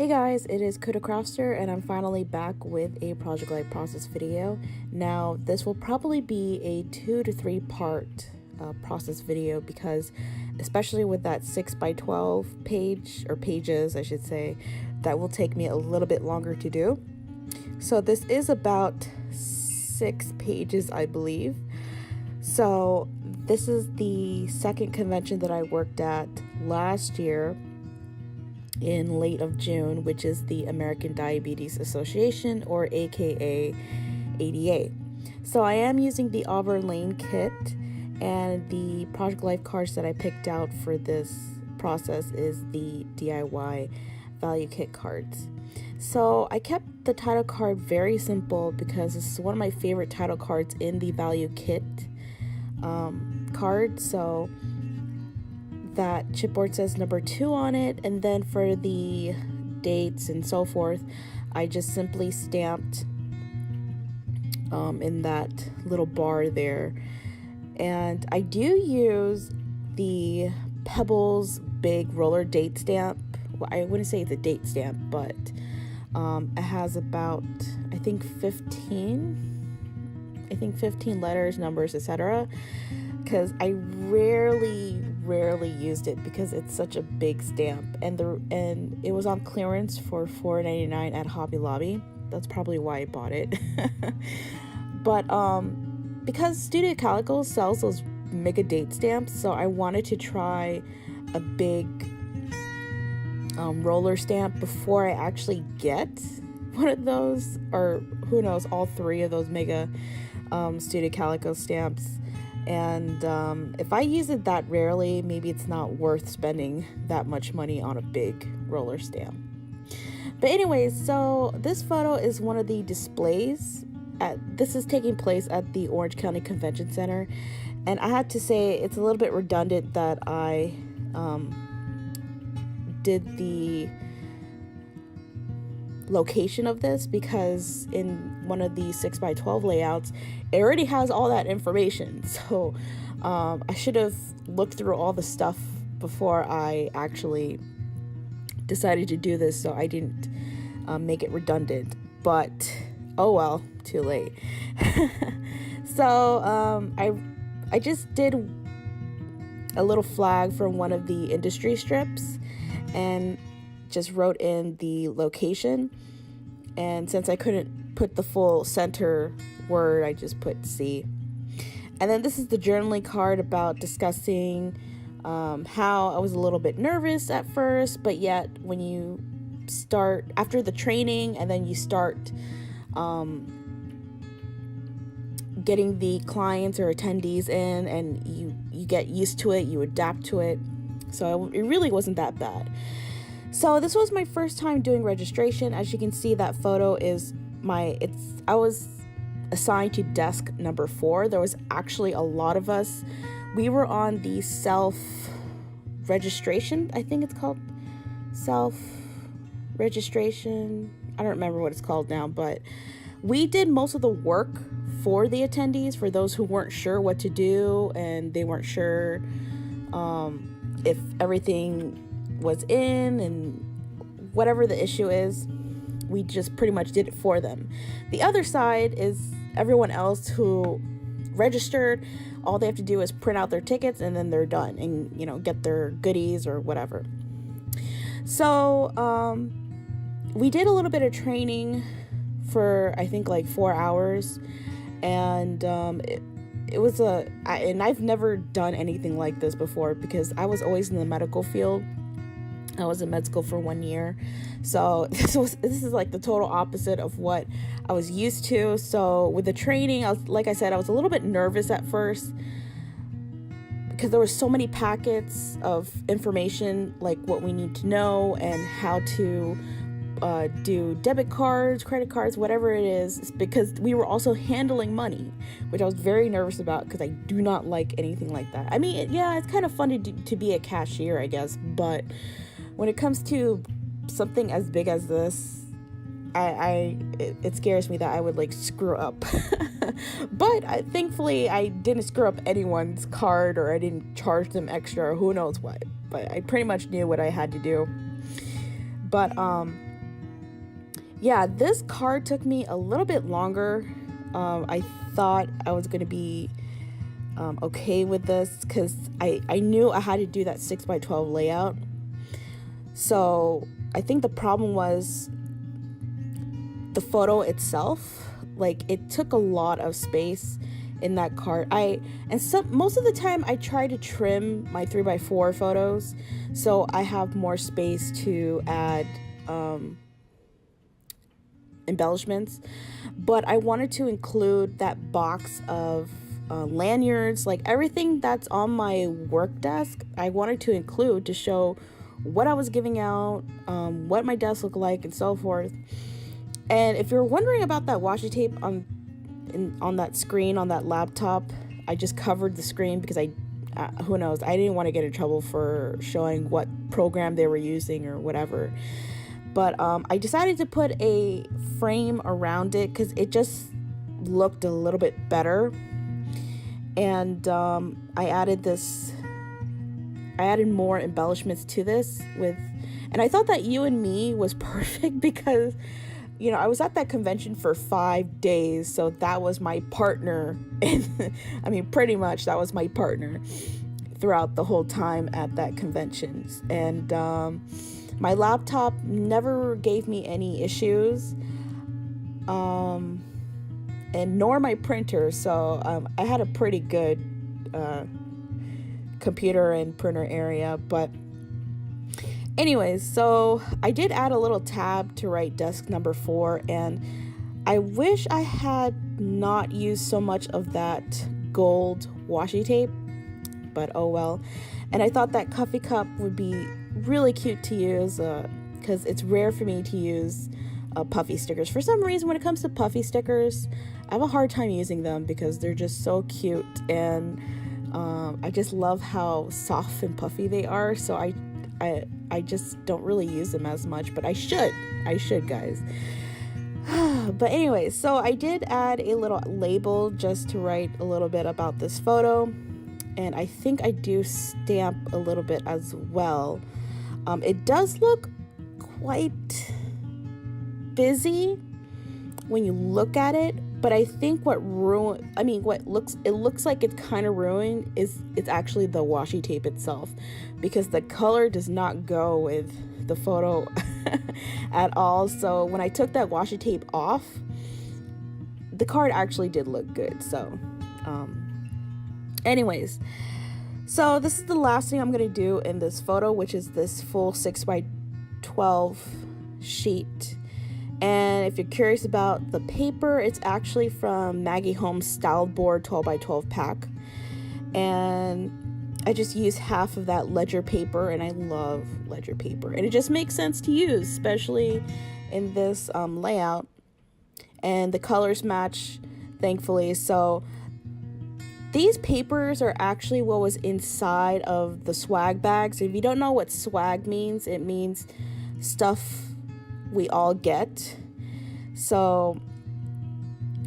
Hey guys, it is Kuda Crafter and I'm finally back with a Project Life process video. Now this will probably be a 2 to 3 part process video because especially with that 6x12 page, or pages I should say, that will take me a little bit longer to do. So this is about 6 pages I believe. So this is the second convention that I worked at last year in late of June, which is the American Diabetes Association, or aka ADA. So I am using the Auburn Lane kit, and the Project Life cards that I picked out for this process is the DIY value kit cards. So I kept the title card very simple because this is one of my favorite title cards in the value kit card. So that chipboard says number 2 on it, and then for the dates and so forth I just simply stamped in that little bar there. And I do use the Pebbles big roller date stamp. Well, I wouldn't say it's a date stamp, but it has about I think 15 letters, numbers, etc. because I rarely used it because it's such a big stamp, and it was on clearance for $4.99 at Hobby Lobby. That's probably why I bought it. But because Studio Calico sells those mega date stamps, so I wanted to try a big roller stamp before I actually get one of those, or who knows, all 3 of those mega Studio Calico stamps. And if I use it that rarely, maybe it's not worth spending that much money on a big roller stamp. But anyways, so this photo is one of the displays. This is taking place at the Orange County Convention Center. And I had to say it's a little bit redundant that I did the location of this, because in one of the 6x12 layouts it already has all that information. So I should have looked through all the stuff before I actually decided to do this, so I didn't make it redundant. But oh well, too late. So I just did a little flag from one of the industry strips and just wrote in the location, and since I couldn't put the full center word, I just put C. And then this is the journaling card about discussing how I was a little bit nervous at first, but yet when you start after the training and then you start getting the clients or attendees in, and you get used to it, you adapt to it, so it really wasn't that bad. So this was my first time doing registration. As you can see, that photo is I was assigned to desk number 4. There was actually a lot of us. We were on the self-registration, I think it's called self-registration. I don't remember what it's called now, but we did most of the work for the attendees, for those who weren't sure what to do and they weren't sure if everything was in, and whatever the issue is, we just pretty much did it for them. The other side is everyone else who registered. All they have to do is print out their tickets and then they're done, and get their goodies or whatever. So we did a little bit of training for I think like 4 hours, and it was and I've never done anything like this before because I was always in the medical field. I was in med school for 1 year, so this is like the total opposite of what I was used to. So with the training, like I said, I was a little bit nervous at first because there were so many packets of information, like what we need to know and how to do debit cards, credit cards, whatever it is, because we were also handling money, which I was very nervous about because I do not like anything like that. I mean, yeah, it's kind of fun to be a cashier, I guess, but when it comes to something as big as this, it scares me that I would like screw up. But thankfully I didn't screw up anyone's card, or I didn't charge them extra, or who knows what. But I pretty much knew what I had to do. But Yeah, this card took me a little bit longer. I thought I was going to be okay with this because I knew I had to do that 6x12 layout. So I think the problem was the photo itself. Like, it took a lot of space in that card. Most of the time I try to trim my 3x4 photos so I have more space to add embellishments, but I wanted to include that box of lanyards, like everything that's on my work desk. I wanted to include to show what I was giving out, what my desk looked like, and so forth. And if you're wondering about that washi tape on that screen on that laptop, I just covered the screen because who knows, I didn't want to get in trouble for showing what program they were using or whatever. But I decided to put a frame around it because it just looked a little bit better. And I added more embellishments to this and I thought that You and Me was perfect because, I was at that convention for 5 days, so that was my partner. And I mean, pretty much that was my partner throughout the whole time at that convention. And my laptop never gave me any issues, and nor my printer. So I had a pretty good computer and printer area. But anyways, so I did add a little tab to write desk number 4, and I wish I had not used so much of that gold washi tape, but oh well. And I thought that coffee cup would be really cute to use because it's rare for me to use puffy stickers. For some reason, when it comes to puffy stickers, I have a hard time using them because they're just so cute, and I just love how soft and puffy they are. So I just don't really use them as much, but I should, guys. But anyways, so I did add a little label just to write a little bit about this photo, and I think I do stamp a little bit as well. It does look quite busy when you look at it, but I think it looks like it's kind of ruined it's actually the washi tape itself, because the color does not go with the photo at all. So when I took that washi tape off, the card actually did look good. So anyways, so this is the last thing I'm going to do in this photo, which is this full 6x12 sheet. And if you're curious about the paper, it's actually from Maggie Holmes Styled Board 12x12 pack. And I just use half of that ledger paper, and I love ledger paper. And it just makes sense to use, especially in this layout. And the colors match, thankfully. So these papers are actually what was inside of the swag bag. So if you don't know what swag means, it means stuff we all get. So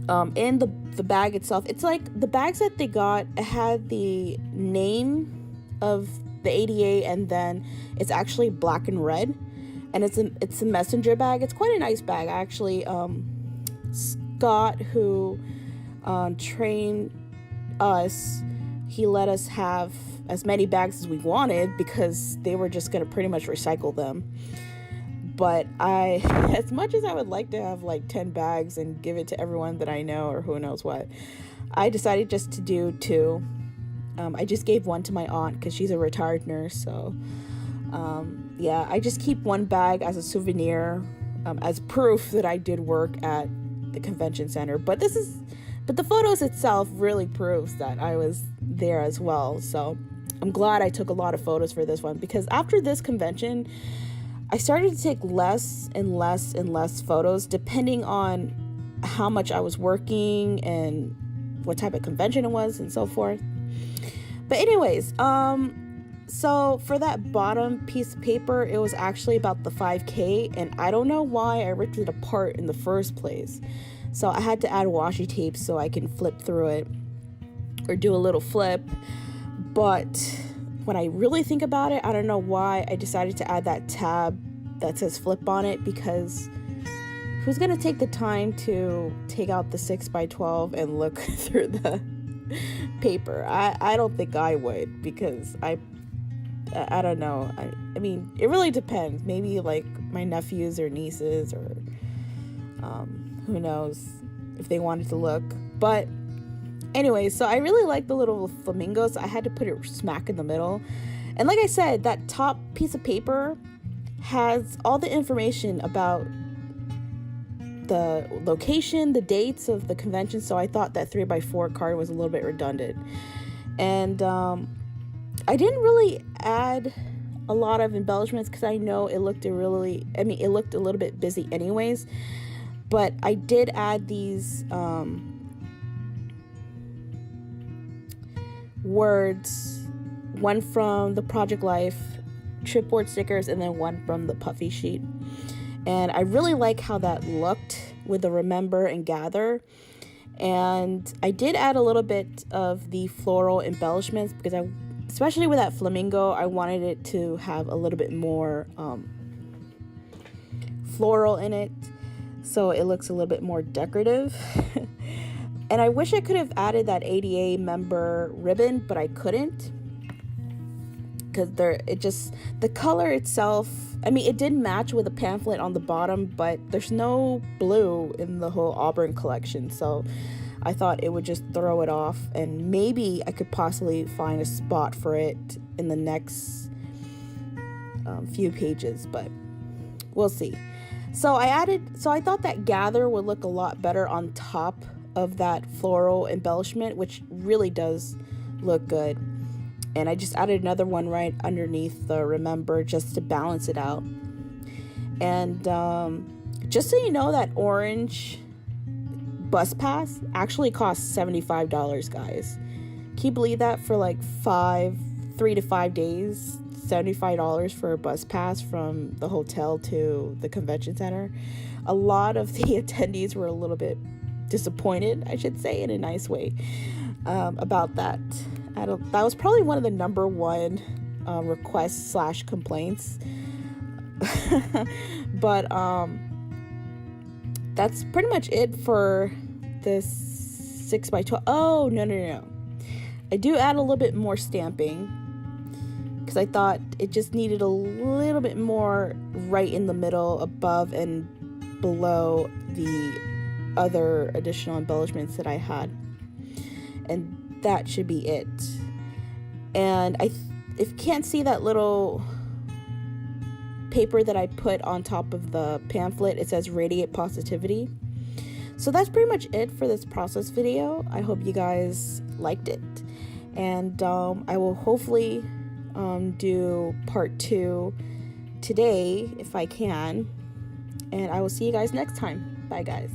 in the bag itself, it's like the bags that they got, it had the name of the ADA, and then it's actually black and red, and it's a messenger bag. It's quite a nice bag actually. Scott, who trained us, he let us have as many bags as we wanted because they were just going to pretty much recycle them. But as much as I would like to have like 10 bags and give it to everyone that I know or who knows what, I decided just to do 2. I just gave one to my aunt because she's a retired nurse. So yeah, I just keep one bag as a souvenir, as proof that I did work at the convention center. But the photos itself really proves that I was there as well. So I'm glad I took a lot of photos for this one, because after this convention, I started to take less and less and less photos depending on how much I was working and what type of convention it was and so forth. But anyways, so for that bottom piece of paper, it was actually about the 5K, and I don't know why I ripped it apart in the first place. So I had to add washi tape so I can flip through it or do a little flip. But when I really think about it, I don't know why I decided to add that tab that says flip on it, because who's gonna take the time to take out the 6x12 and look through the paper? I don't think I would, because I don't know. I mean, it really depends. Maybe like my nephews or nieces, or who knows if they wanted to look. But anyway, so I really like the little flamingos. I had to put it smack in the middle. And like I said, that top piece of paper has all the information about the location, the dates of the convention. So I thought that 3x4 card was a little bit redundant. And I didn't really add a lot of embellishments because I know it looked it looked a little bit busy anyways. But I did add these words, one from the Project Life chipboard stickers and then one from the puffy sheet. And I really like how that looked with the remember and gather. And I did add a little bit of the floral embellishments because especially with that flamingo, I wanted it to have a little bit more floral in it, so it looks a little bit more decorative. And I wish I could have added that ADA member ribbon, but I couldn't, because the color itself, I mean, it did match with a pamphlet on the bottom, but there's no blue in the whole Auburn collection, so I thought it would just throw it off, and maybe I could possibly find a spot for it in the next few pages, but we'll see. So I thought that gather would look a lot better on top of that floral embellishment, which really does look good. And I just added another one right underneath the remember just to balance it out. And just so you know, that orange bus pass actually costs $75, guys. Can you believe that? For like 3 to 5 days, $75 for a bus pass from the hotel to the convention center. A lot of the attendees were a little bit disappointed, I should say, in a nice way, about that. That was probably one of the number one requests / complaints. But that's pretty much it for this 6x12. Oh, no. I do add a little bit more stamping because I thought it just needed a little bit more right in the middle, above and below the other additional embellishments that I had. And that should be it. And if you can't see that little paper that I put on top of the pamphlet, it says Radiate Positivity. So that's pretty much it for this process video. I hope you guys liked it, and I will hopefully do part 2 today if I can, and I will see you guys next time. Bye, guys.